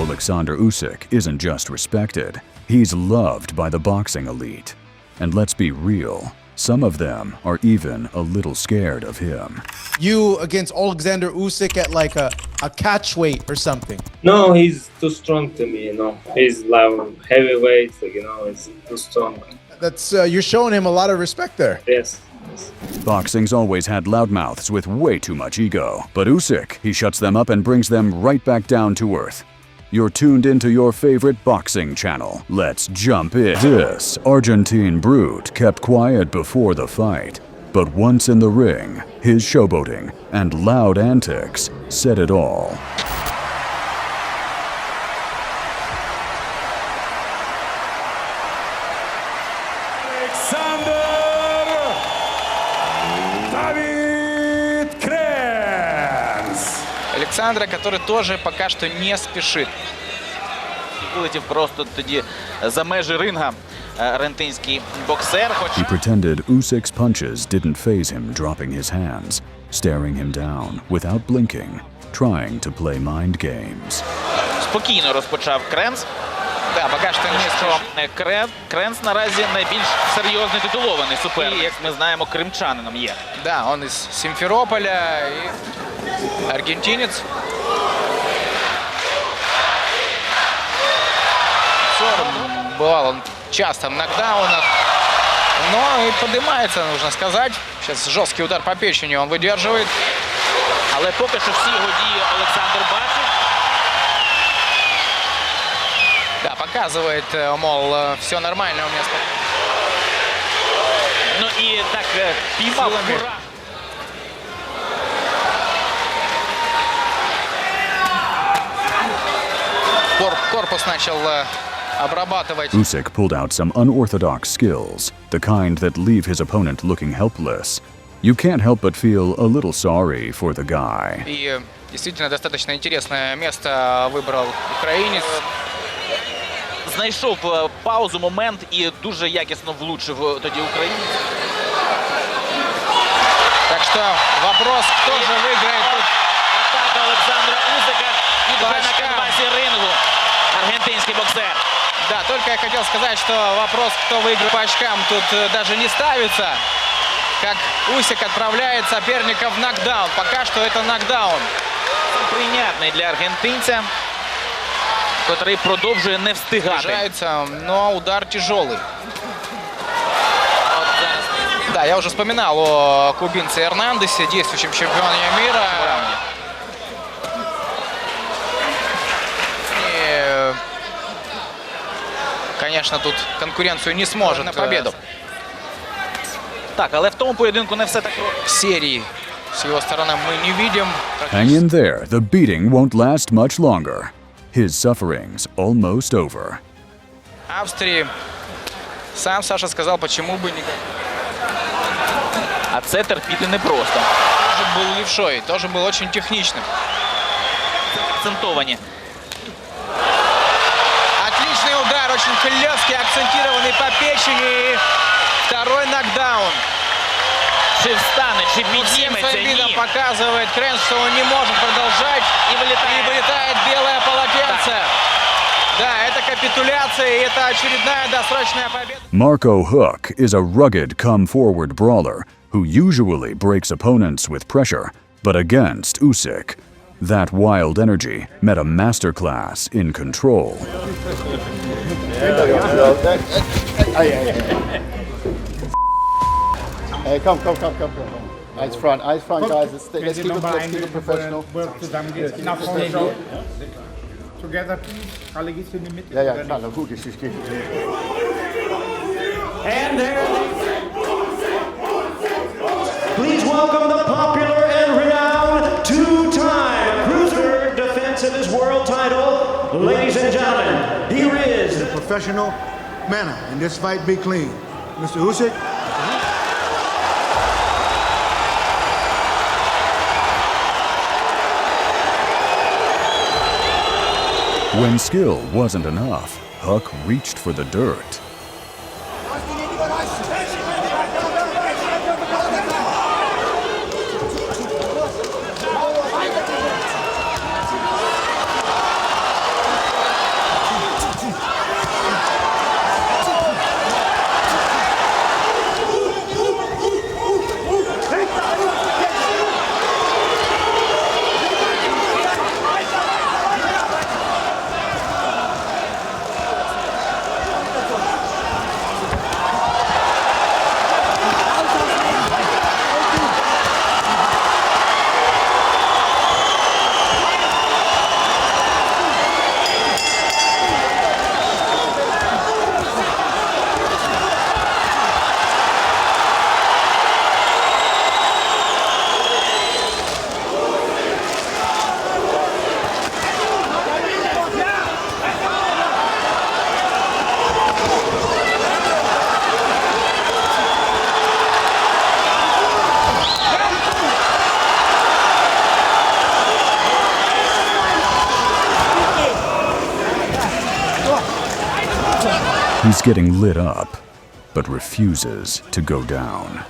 Oleksandr Usyk isn't just respected, he's loved by the boxing elite. And let's be real, some of them are even a little scared of him. You against Oleksandr Usyk at like a catch weight or something? No, he's too strong to me, you know. He's like heavyweight, you know, he's too strong. That's you're showing him a lot of respect there. Yes. Boxing's always had loudmouths with way too much ego, but Usyk, he shuts them up and brings them right back down to earth. You're tuned into your favorite boxing channel. Let's jump in. This Argentine brute kept quiet before the fight, but once in the ring, his showboating and loud antics said it all. Олександра, который тоже пока что не спешит. Вилетів просто тоді за межі ринга аргентинський боксер. He pretended Usyk's punches didn't faze him, dropping his hands, staring him down without blinking, trying to play mind games. Спокійно розпочав Кренц. Да, пока что не Що Кренц наразі найбільш серйозний титулований суперник, як ми знаємо, кримчанином є. Да, он из Симферополя и аргентинец. Бывал он часто в нокдаунах, но и поднимается, нужно сказать. Сейчас жесткий удар по печени он выдерживает. Але поки що всі його дії Олександр бачить. Да, показывает, мол, все нормально у меня. Ну і так піймав кура. Корпус начал обрабатывать. Usyk pulled out some unorthodox skills, the kind that leave his opponent looking helpless. You can't help but feel a little sorry for the guy. И действительно достаточно интересное место выбрал украинец. Знайшов паузу, момент і дуже якісно влучив тоді українець. Так что вопрос, кто же выиграет тут. Атака Олександра Усика і вже на канвасі рингу аргентинський боксер. Да, только я хотел сказать, что вопрос, кто выиграет по очкам, тут даже не ставится. Как Усик отправляет соперника в нокдаун. Пока что это нокдаун. Прийнятний для аргентинця, котрий продовжує не встигати. Но удар тяжелый. Да, я уже вспоминал о кубинце Эрнандесе, действующем чемпионе мира. И, конечно, тут конкуренцию не сможет на победу. Так, але в тому поєдинку не все так просто. Серии с его стороны мы не видим. Hang in there, the beating won't last much longer. His suffering's almost over. Австрии. Сам Саша сказал, почему бы не... А це терпіти непросто. Тоже был левшой, тоже был очень техничным. Акцентовані. Отличный удар, очень хлесткий, акцентированный по печени. Второй нокдаун. Чи встане, чи Всем підніметься, своим видом ні. показывает Кренц, что он не может продолжать. И вылетает белое полотенце. Да, это капитуляция, и это очередная досрочная победа. Marco Huck is a rugged come-forward brawler who usually breaks opponents with pressure, but against Usyk, that wild energy met a masterclass in control. Hey, come. Eyes front, guys. Let's keep it professional. Nach vorne schauen. Together, please. Alle geht's in die Mitte. Ja, klar, na gut, ist gut. And there, please welcome the popular and renowned two-time cruiser defense of his world title. Ladies and gentlemen, here is in a professional manner, and this fight be clean. Mr. Usyk. When skill wasn't enough, Huck reached for the dirt. He's getting lit up, but refuses to go down.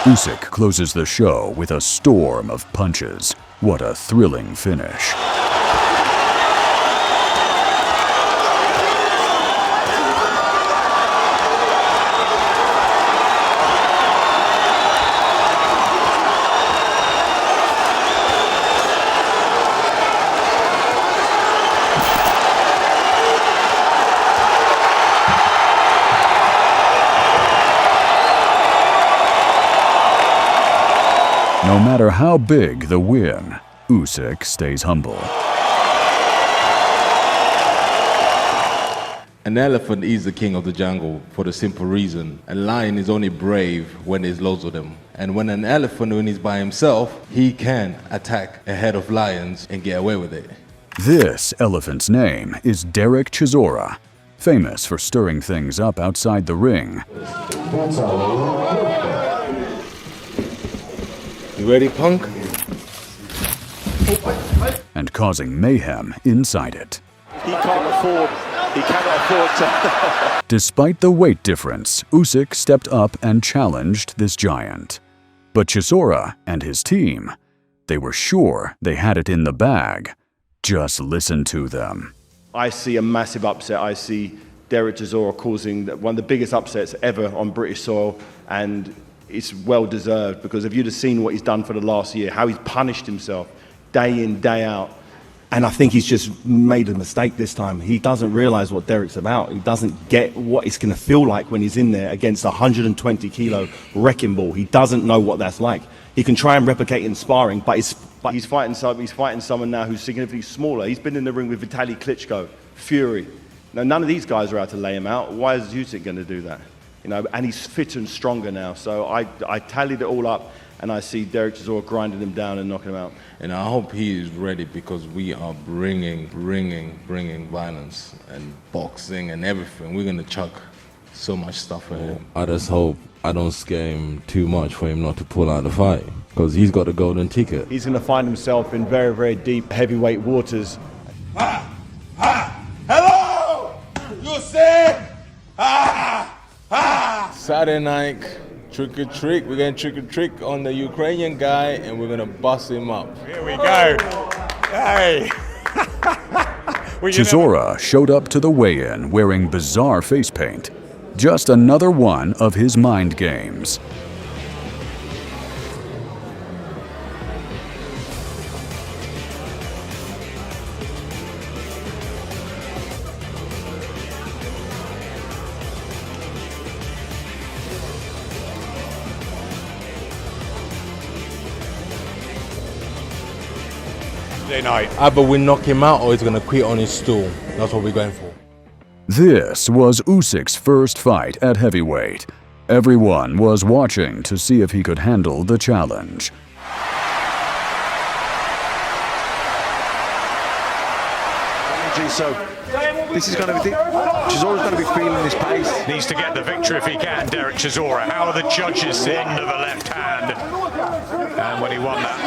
Usyk closes the show with a storm of punches. What a thrilling finish. No matter how big the win, Usyk stays humble. An elephant is the king of the jungle for the simple reason a lion is only brave when there's loads of them. And when an elephant, when he's by himself, he can attack a herd of lions and get away with it. This elephant's name is Derek Chisora, famous for stirring things up outside the ring. You ready, punk? And causing mayhem inside it. He cannot afford to. Despite the weight difference, Usyk stepped up and challenged this giant. But Chisora and his team, they were sure they had it in the bag. Just listen to them. I see a massive upset. I see Derek Chisora causing one of the biggest upsets ever on British soil, and it's well deserved, because if you'd have seen what he's done for the last year, how he's punished himself day in, day out. And I think he's just made a mistake this time. He doesn't realize what Derek's about. He doesn't get what it's going to feel like when he's in there against a 120 kilo wrecking ball. He doesn't know what that's like. He can try and replicate in sparring, but he's fighting someone now who's significantly smaller. He's been in the ring with Vitaly Klitschko, Fury. Now, none of these guys are out to lay him out. Why is Usyk going to do that? You know, and he's fitter and stronger now. So I tallied it all up, and I see Derek Chisora grinding him down and knocking him out. And I hope he is ready, because we are bringing violence and boxing and everything. We're going to chuck so much stuff for him. I just hope I don't scare him too much for him not to pull out the fight, because he's got a golden ticket. He's going to find himself in very, very deep heavyweight waters. Hello! You say? Saturday night, trick or treat. We're going to trick or trick on the Ukrainian guy, and we're going to bust him up. Here we go. Hey. Chisora showed up to the weigh-in wearing bizarre face paint. Just another one of his mind games. Night. Either we knock him out or he's going to quit on his stool. That's what we're going for. This was Usyk's first fight at heavyweight. Everyone was watching to see if he could handle the challenge. Energy so this is going to be, Chisora's going to be feeling this pace. Needs to get the victory if he can, Derek Chisora. How are the judges seeing? One of a left hand. And when he won that,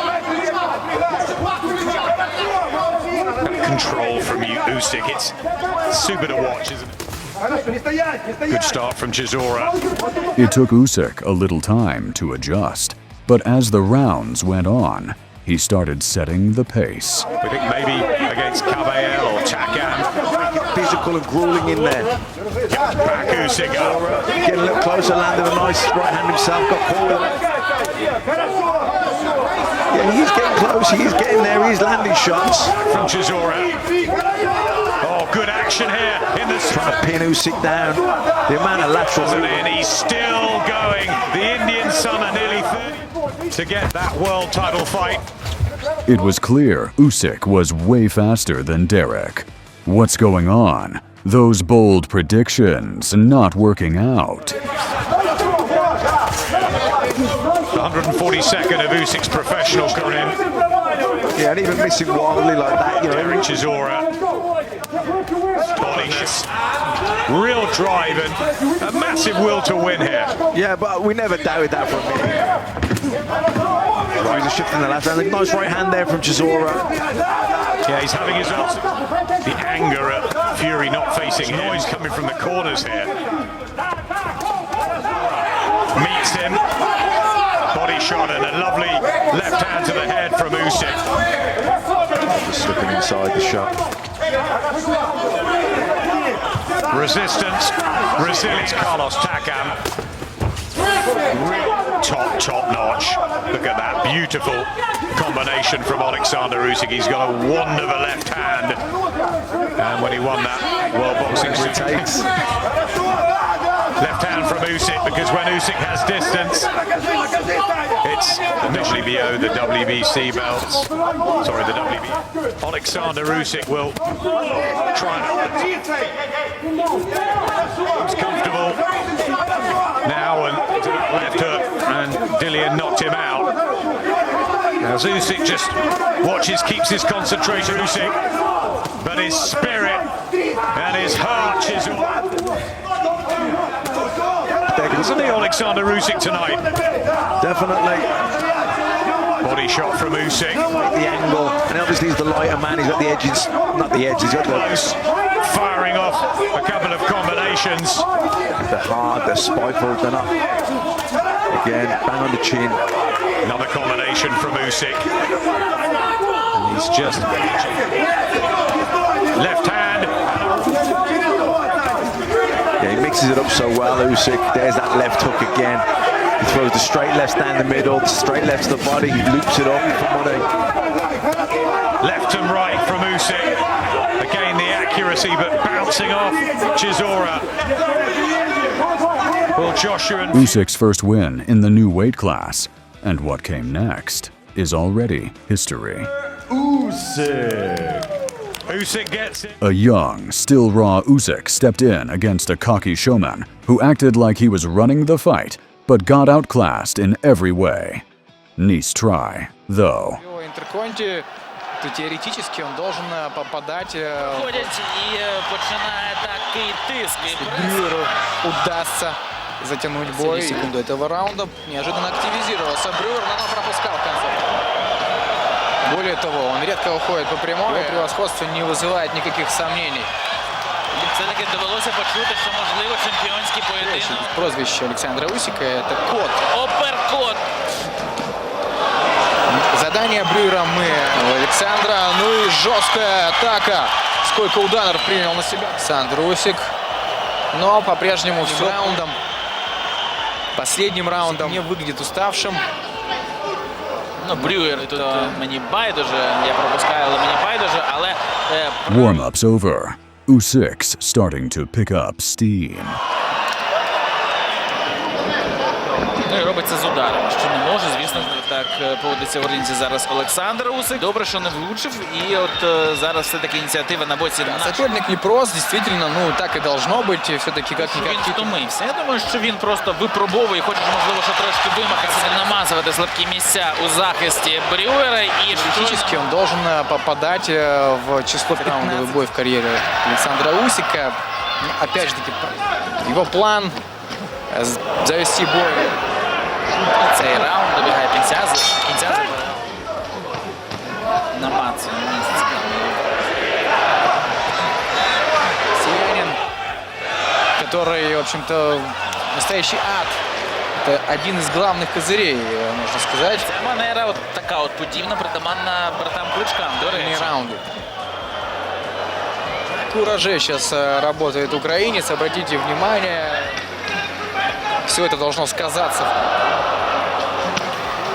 control from Usyk, it's super to watch, isn't it? Good start from Chisora. It took Usyk a little time to adjust, but as the rounds went on, he started setting the pace. We think maybe against Bellew or Takam. Physical and grueling in there. Back Usyk up. Getting a little closer, landed a nice right hand himself, got caught with it. Yeah, he's getting close, he's getting there, he's landing shots. From Chisora. Oh, good action here in the... Trying to pin Usyk down. The amount of lateral movement. He's still going. The Indian summer nearly 30 to get that world title fight. It was clear Usyk was way faster than Derek. What's going on? Those bold predictions not working out. 142nd of Usyk's professional career. Yeah, and even missing wildly like that, you know. Derek Chisora. Real drive and a massive will to win here. Yeah, but we never doubted that for a minute. He's a shift in the left hand. A nice right hand there from Chisora. Yeah, he's having his answer. The anger at Fury not facing him. Noise coming from the corners here. Meets him. Body shot and a lovely left hand to the head from Usyk. Just slipping inside the shot. Resistance, resilience, Carlos Takam. Top notch. Look at that beautiful combination from Oleksandr Usyk. He's got a wand of a left hand. And when he won that World Boxing takes. Left hand from Usyk, because when Usyk has distance, it's initially Bellew, the WBC belts. Sorry, the WBC. Oleksandr Usyk will try and... He's comfortable now and to that left hook, and Dillian knocked him out. As Usyk just watches, keeps his concentration, Usyk, but his spirit and his heart is... Isn't he, Oleksandr Usyk tonight? Definitely. Body shot from Usyk. The angle, and obviously he's the lighter man. He's got the edges, not the edges. He's got close, firing off a couple of combinations. The hard, the spiteful, they're not. Again, bang on the chin. Another combination from Usyk. And he's just left hand. Yeah, he mixes it up so well, Usyk. There's that left hook again. He throws the straight lefts down the middle, the straight lefts to the body, he loops it up for money. Left and right from Usyk. Again, the accuracy, but bouncing off Chisora. Well, Joshua and... Usyk's first win in the new weight class. And what came next is already history. Usyk gets it. A young, still raw Usyk stepped in against a cocky showman who acted like he was running the fight, but got outclassed in every way. Nice try, though. Теоретически он должен попадать. Ходять і починає такий тиск. Брюеру удастся затянуть бой. Секунду этого раунда неожиданно активизировался Брюер, но он пропускал в конце. Более того, он редко уходит по прямой. Его превосходство не вызывает никаких сомнений. Все-таки довелося почути, що можливо чемпіонський поєдинок. Прозвище Александра Усика – это кот. Оперкот. Задание Брюера мы у Александра. Ну и жесткая атака. Сколько ударов принял на себя Александр Усик. Но по-прежнему все раундом. Последним раундом не выглядит уставшим. Ну, Брюер тут мені байдуже. Я пропускаю, але мені байдуже. Але... Warm-up's over. Usyk's starting to pick up steam. Ну і робить це з ударом, що не може. Звісно, так поводиться в ринзі зараз Олександр Усик. Добре, що не влучив. І от зараз все-таки ініціатива на боці. Соперник непрост, действительно, ну так і должно бути. Все-таки як-никак. Він втомився. Я думаю, що він просто випробовує, хоче, можливо, що трошки вимахатися, намазувати слабкі місця у захисті Брюера. І фактически он должен попадать в число 15-й бой в карьере Александра Усика. Опять же таки, его план завести бой. Цей раунд добігає кінця. Намацує місце. Сиянин, который, в общем-то, настоящий ад. Это один из главных козырей, можно сказать. Ця манера от така от подібна, притаманна братам Кличкам. До речі. Раунды. Кураже сейчас работает украинец. Обратите внимание, все это должно сказаться.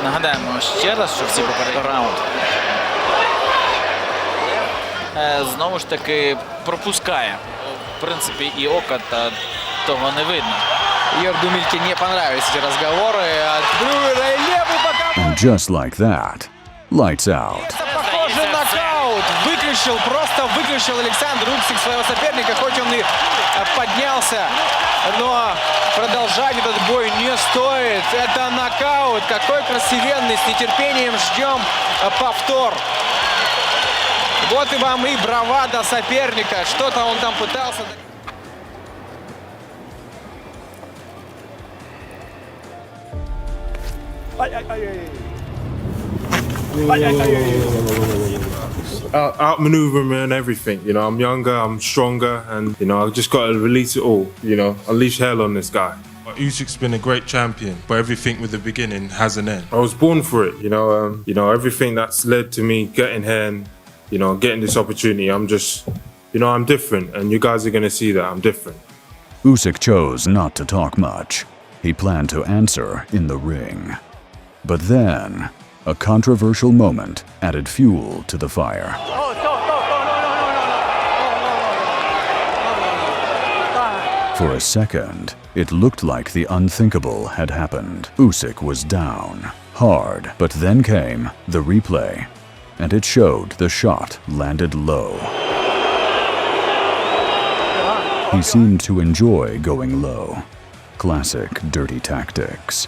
Нагадаємо ще раз, що всі попередні раунд. Знову ж таки пропускає. В принципі, і ока та того не видно. Йорду Мільке не понравились эти разговоры. От Брюера и левый бока. And just like that, lights out. Похоже, нокаут. Выключил, просто выключил Александр Усик своего соперника, хоть он и поднялся. Но продолжать этот бой не стоит. Это нокаут. Какой красивенный. С нетерпением ждем повтор. Вот и вам и бравада соперника. Что-то он там пытался... Outmaneuver me and everything. You know, I'm younger, I'm stronger, and you know, I just got to release it all. You know, unleash hell on this guy. Usyk's been a great champion, but everything with the beginning has an end. I was born for it. You know, everything that's led to me getting here and you know, getting this opportunity. I'm just, you know, I'm different, and you guys are gonna see that I'm different. Usyk chose not to talk much. He planned to answer in the ring. But then, a controversial moment added fuel to the fire. For a second, it looked like the unthinkable had happened. Usyk was down, hard, but then came the replay, and it showed the shot landed low. He seemed to enjoy going low. Classic dirty tactics.